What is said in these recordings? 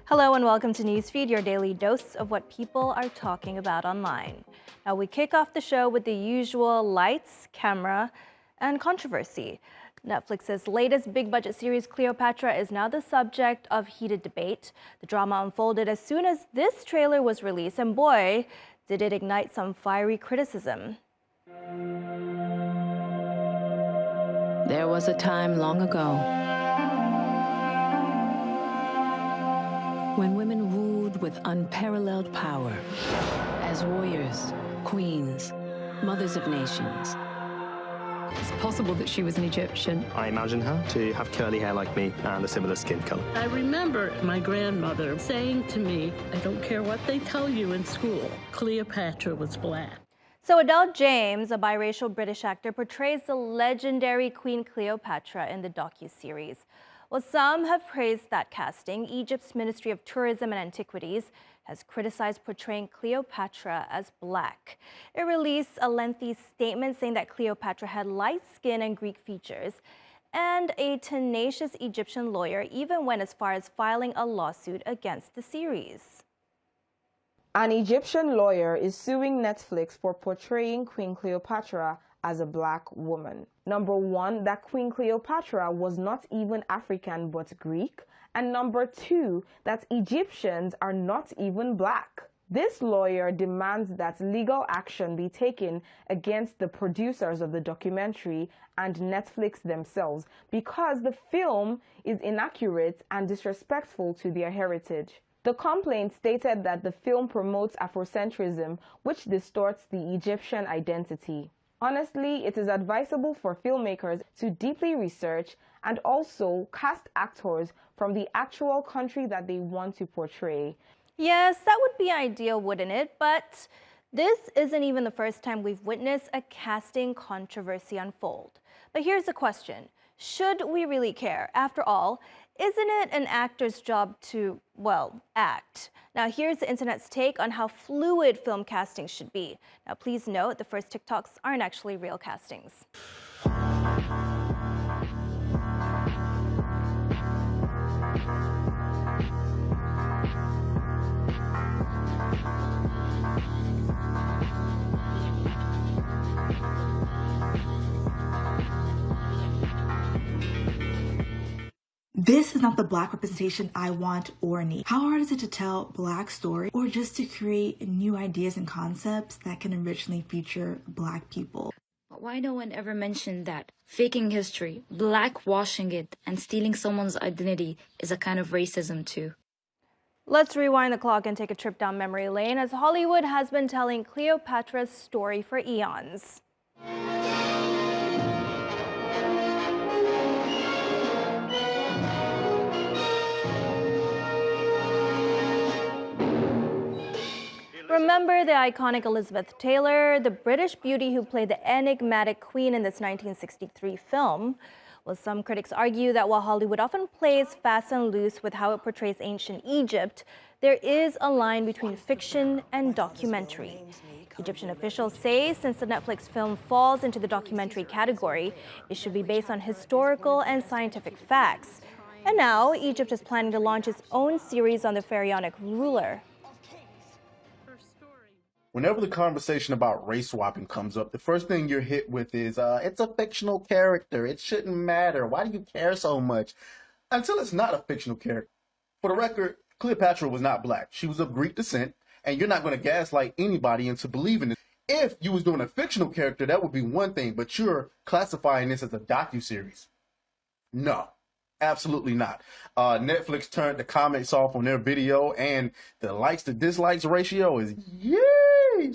Hello and welcome to Newsfeed, your daily dose of what people are talking about online. Now, we kick off the show with the usual lights, camera, and controversy. Netflix's latest big-budget series, Cleopatra, is now the subject of heated debate. The drama unfolded as soon as this trailer was released, and boy, did it ignite some fiery criticism. There was a time long ago when women ruled with unparalleled power as warriors, queens, mothers of nations. It's possible that she was an Egyptian. I imagine her to have curly hair like me and a similar skin color. I remember my grandmother saying to me, I don't care what they tell you in school, Cleopatra was black. So Adele James, a biracial British actor, portrays the legendary Queen Cleopatra in the docuseries. While some have praised that casting, Egypt's Ministry of Tourism and Antiquities has criticized portraying Cleopatra as black. It released a lengthy statement saying that Cleopatra had light skin and Greek features, and a tenacious Egyptian lawyer even went as far as filing a lawsuit against the series. An Egyptian lawyer is suing Netflix for portraying Queen Cleopatra as a black woman. Number one, that Queen Cleopatra was not even African but Greek. And number two, that Egyptians are not even black. This lawyer demands that legal action be taken against the producers of the documentary and Netflix themselves because the film is inaccurate and disrespectful to their heritage. The complaint stated that the film promotes Afrocentrism, which distorts the Egyptian identity. Honestly, it is advisable for filmmakers to deeply research and also cast actors from the actual country that they want to portray. Yes, that would be ideal, wouldn't it? But this isn't even the first time we've witnessed a casting controversy unfold. But here's the question. Should we really care? After all, isn't it an actor's job to, well, act? Now, here's the internet's take on how fluid film castings should be. Now, please note the first TikToks aren't actually real castings. This is not the black representation I want or need. How hard is it to tell black story or just to create new ideas and concepts that can originally feature black people? But why no one ever mentioned that faking history, blackwashing it, and stealing someone's identity is a kind of racism too? Let's rewind the clock and take a trip down memory lane as Hollywood has been telling Cleopatra's story for eons. Remember the iconic Elizabeth Taylor, the British beauty who played the enigmatic queen in this 1963 film? Well, some critics argue that while Hollywood often plays fast and loose with how it portrays ancient Egypt, there is a line between fiction and documentary. Egyptian officials say since the Netflix film falls into the documentary category, it should be based on historical and scientific facts. And now, Egypt is planning to launch its own series on the pharaonic ruler. Whenever the conversation about race swapping comes up, the first thing you're hit with is, it's a fictional character. It shouldn't matter. Why do you care so much? Until it's not a fictional character. For the record, Cleopatra was not black. She was of Greek descent, and you're not going to gaslight anybody into believing it. If you was doing a fictional character, that would be one thing, but you're classifying this as a docuseries. No. Absolutely not. Netflix turned the comments off on their video, and the likes to dislikes ratio is yay!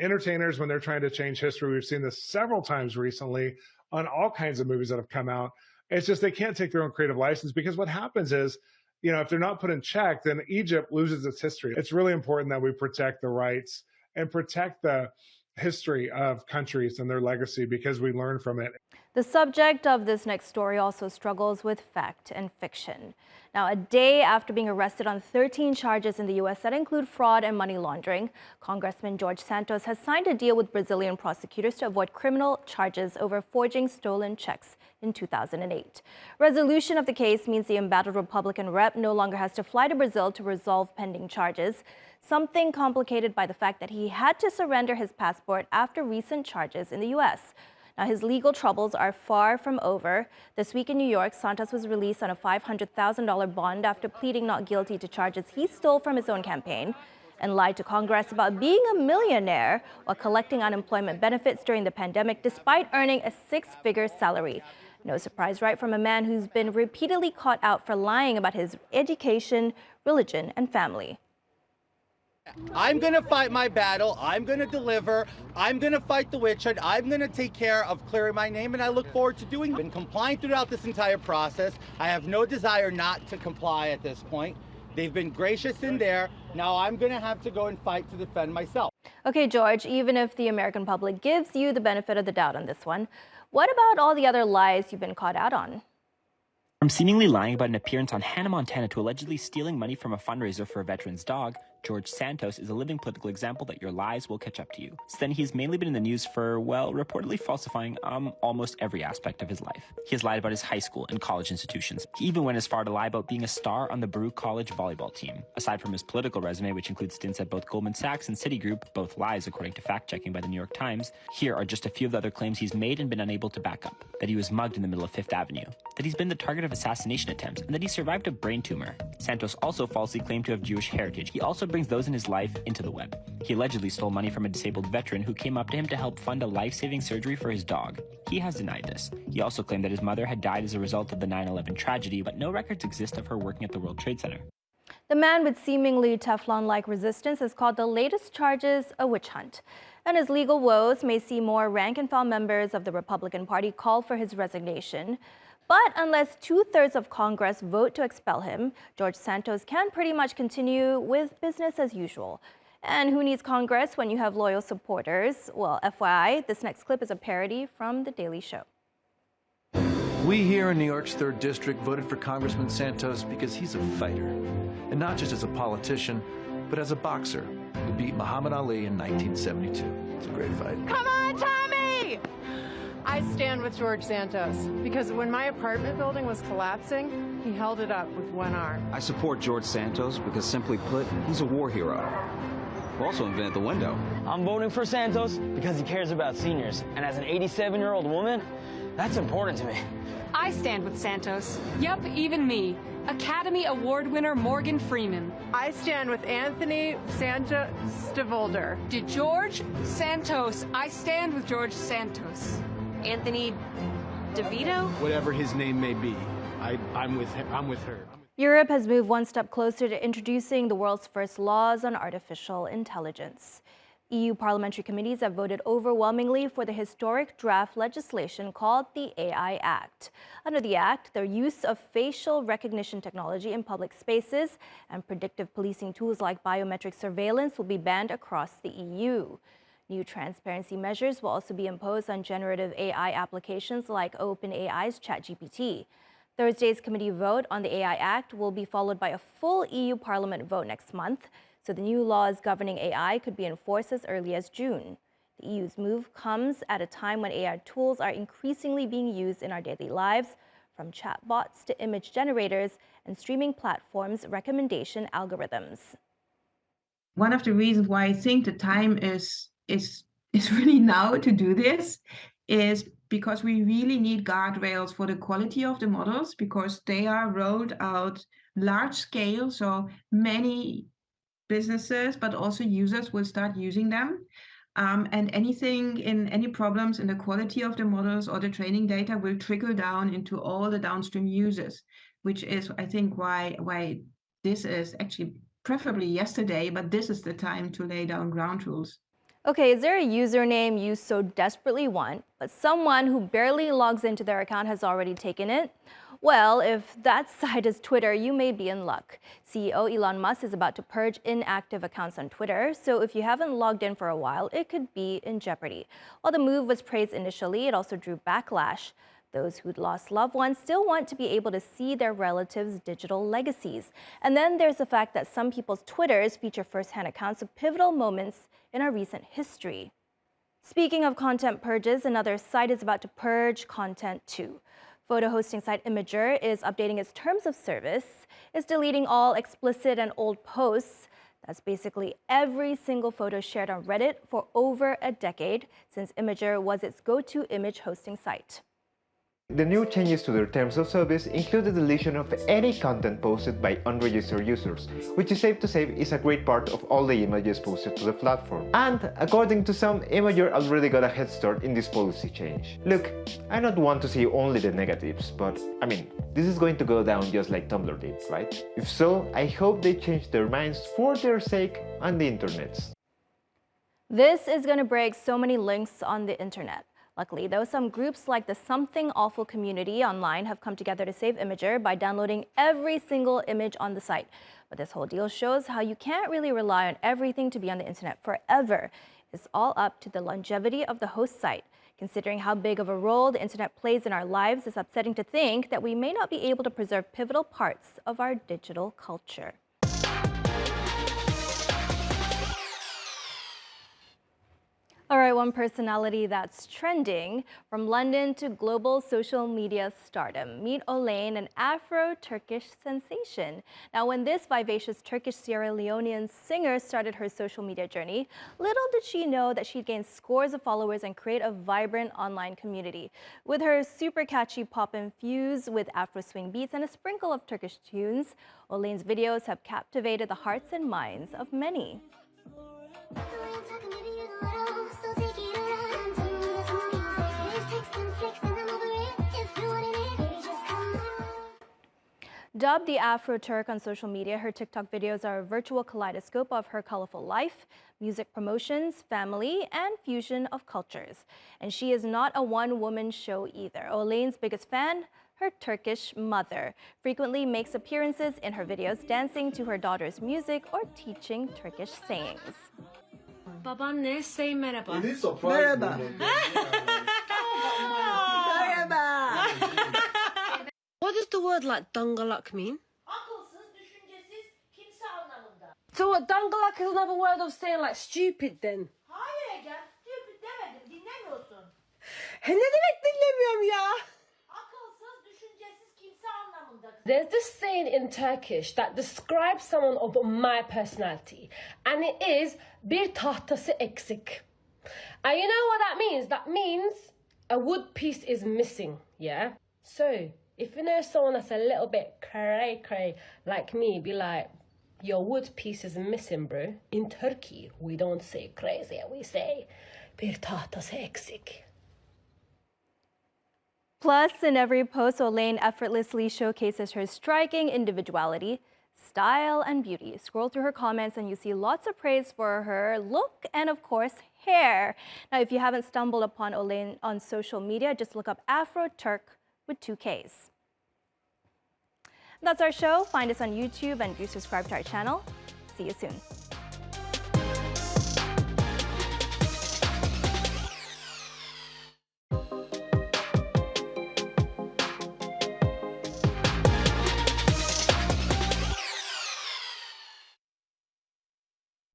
Entertainers, when they're trying to change history, we've seen this several times recently on all kinds of movies that have come out. It's just they can't take their own creative license because what happens is, you know, if they're not put in check, then Egypt loses its history. It's really important that we protect the rights and protect the history of countries and their legacy because we learn from it. The subject of this next story also struggles with fact and fiction. Now, a day after being arrested on 13 charges in the U.S. that include fraud and money laundering, Congressman George Santos has signed a deal with Brazilian prosecutors to avoid criminal charges over forging stolen checks in 2008. Resolution of the case means the embattled Republican rep no longer has to fly to Brazil to resolve pending charges, something complicated by the fact that he had to surrender his passport after recent charges in the U.S. Now, his legal troubles are far from over. This week in New York, Santos was released on a $500,000 bond after pleading not guilty to charges he stole from his own campaign and lied to Congress about being a millionaire while collecting unemployment benefits during the pandemic despite earning a six-figure salary. No surprise, right, from a man who's been repeatedly caught out for lying about his education, religion, and family. I'm going to fight my battle. I'm going to deliver. I'm going to fight the witch hunt. I'm going to take care of clearing my name, and I look forward to doing it. I've been complying throughout this entire process. I have no desire not to comply at this point. They've been gracious in there. Now I'm going to have to go and fight to defend myself. Okay, George, even if the American public gives you the benefit of the doubt on this one, what about all the other lies you've been caught out on? From seemingly lying about an appearance on Hannah Montana to allegedly stealing money from a fundraiser for a veteran's dog, George Santos is a living political example that your lies will catch up to you. Since then, he's mainly been in the news for, well, reportedly falsifying almost every aspect of his life. He has lied about his high school and college institutions. He even went as far to lie about being a star on the Baruch College volleyball team. Aside from his political resume, which includes stints at both Goldman Sachs and Citigroup, both lies according to fact-checking by the New York Times, here are just a few of the other claims he's made and been unable to back up. That he was mugged in the middle of Fifth Avenue. That he's been the target of assassination attempts, and that he survived a brain tumor. Santos also falsely claimed to have Jewish heritage. He also brings those in his life into the web. He allegedly stole money from a disabled veteran who came up to him to help fund a life-saving surgery for his dog. He has denied this. He also claimed that his mother had died as a result of the 9/11 tragedy, but no records exist of her working at the World Trade Center. The man with seemingly Teflon-like resistance has called the latest charges a witch hunt. And his legal woes may see more rank-and-file members of the Republican Party call for his resignation. But unless 2/3 of Congress vote to expel him, George Santos can pretty much continue with business as usual. And who needs Congress when you have loyal supporters? Well, FYI, this next clip is a parody from The Daily Show. We here in New York's 3rd District voted for Congressman Santos because he's a fighter. And not just as a politician, but as a boxer who beat Muhammad Ali in 1972. It's a great fight. Come on, Tommy! I stand with George Santos because when my apartment building was collapsing, he held it up with one arm. I support George Santos because, simply put, he's a war hero. Who also invented the window. I'm voting for Santos because he cares about seniors. And as an 87-year-old woman, that's important to me. I stand with Santos. Yup, even me. Academy Award winner Morgan Freeman. I stand with Anthony Santa Stivolder. To George Santos. I stand with George Santos. Anthony DeVito? Whatever his name may be, I'm with him. I'm with her. Europe has moved one step closer to introducing the world's first laws on artificial intelligence. EU parliamentary committees have voted overwhelmingly for the historic draft legislation called the AI Act. Under the Act, the use of facial recognition technology in public spaces and predictive policing tools like biometric surveillance will be banned across the EU. New transparency measures will also be imposed on generative AI applications like OpenAI's ChatGPT. Thursday's committee vote on the AI Act will be followed by a full EU Parliament vote next month, so the new laws governing AI could be enforced as early as June. The EU's move comes at a time when AI tools are increasingly being used in our daily lives, from chatbots to image generators and streaming platforms' recommendation algorithms. One of the reasons why I think the time is really now to do this is because we really need guardrails for the quality of the models, because they are rolled out large scale, so many businesses but also users will start using them, and any problems in the quality of the models or the training data will trickle down into all the downstream users, which is, I think, why this is actually preferably yesterday, but this is the time to lay down ground rules. Okay, is there a username you so desperately want, but someone who barely logs into their account has already taken it? Well, if that site is Twitter, you may be in luck. CEO Elon Musk is about to purge inactive accounts on Twitter, so if you haven't logged in for a while, it could be in jeopardy. While the move was praised initially, it also drew backlash. Those who'd lost loved ones still want to be able to see their relatives' digital legacies. And then there's the fact that some people's Twitters feature first-hand accounts of pivotal moments in our recent history. Speaking of content purges, another site is about to purge content too. Photo hosting site Imager is updating its terms of service. It's deleting all explicit and old posts. That's basically every single photo shared on Reddit for over a decade, since Imager was its go-to image hosting site. The new changes to their terms of service include the deletion of any content posted by unregistered users, which is safe to say is a great part of all the images posted to the platform. And according to some, Imager already got a head start in this policy change. Look, I don't want to see only the negatives, but I mean, this is going to go down just like Tumblr did, right? If so, I hope they change their minds for their sake and the internet's. This is going to break so many links on the internet. Luckily, though, some groups like the Something Awful community online have come together to save Imager by downloading every single image on the site. But this whole deal shows how you can't really rely on everything to be on the internet forever. It's all up to the longevity of the host site. Considering how big of a role the internet plays in our lives, it's upsetting to think that we may not be able to preserve pivotal parts of our digital culture. All right, one personality that's trending. From London to global social media stardom, meet Olané, an Afro-Turkish sensation. Now, when this vivacious Turkish Sierra Leonean singer started her social media journey, little did she know that she'd gain scores of followers and create a vibrant online community. With her super catchy pop infused with Afro swing beats and a sprinkle of Turkish tunes, Olané's videos have captivated the hearts and minds of many. Dubbed the Afro-Turk on social media, her TikTok videos are a virtual kaleidoscope of her colorful life, music promotions, family, and fusion of cultures. And she is not a one-woman show either. Olané's biggest fan, her Turkish mother, frequently makes appearances in her videos dancing to her daughter's music or teaching Turkish sayings. Babaanne, say merhaba. Merhaba. Merhaba. What does the word like dangalak mean? Akılsız, düşüncesiz, kimse anlamında. So what, dangalak is another word of saying like stupid then? Hayır Ege, stupid demedim, dinlemiyorsun. Ne demek dinlemiyorum ya? Akılsız, düşüncesiz, kimse anlamında. There's this saying in Turkish that describes someone of my personality, and it is bir tahtası eksik. And you know what that means? That means a wood piece is missing, yeah? So, if you know someone that's a little bit cray-cray like me, be like, your wood piece is missing, bro. In Turkey, we don't say crazy, we say bir tahtası eksik. Plus, in every post, Olané effortlessly showcases her striking individuality, style, and beauty. Scroll through her comments and you see lots of praise for her look and, of course, hair. Now, if you haven't stumbled upon Olané on social media, just look up Afro-Turk with 2 Ks. That's our show. Find us on YouTube and do subscribe to our channel. See you soon.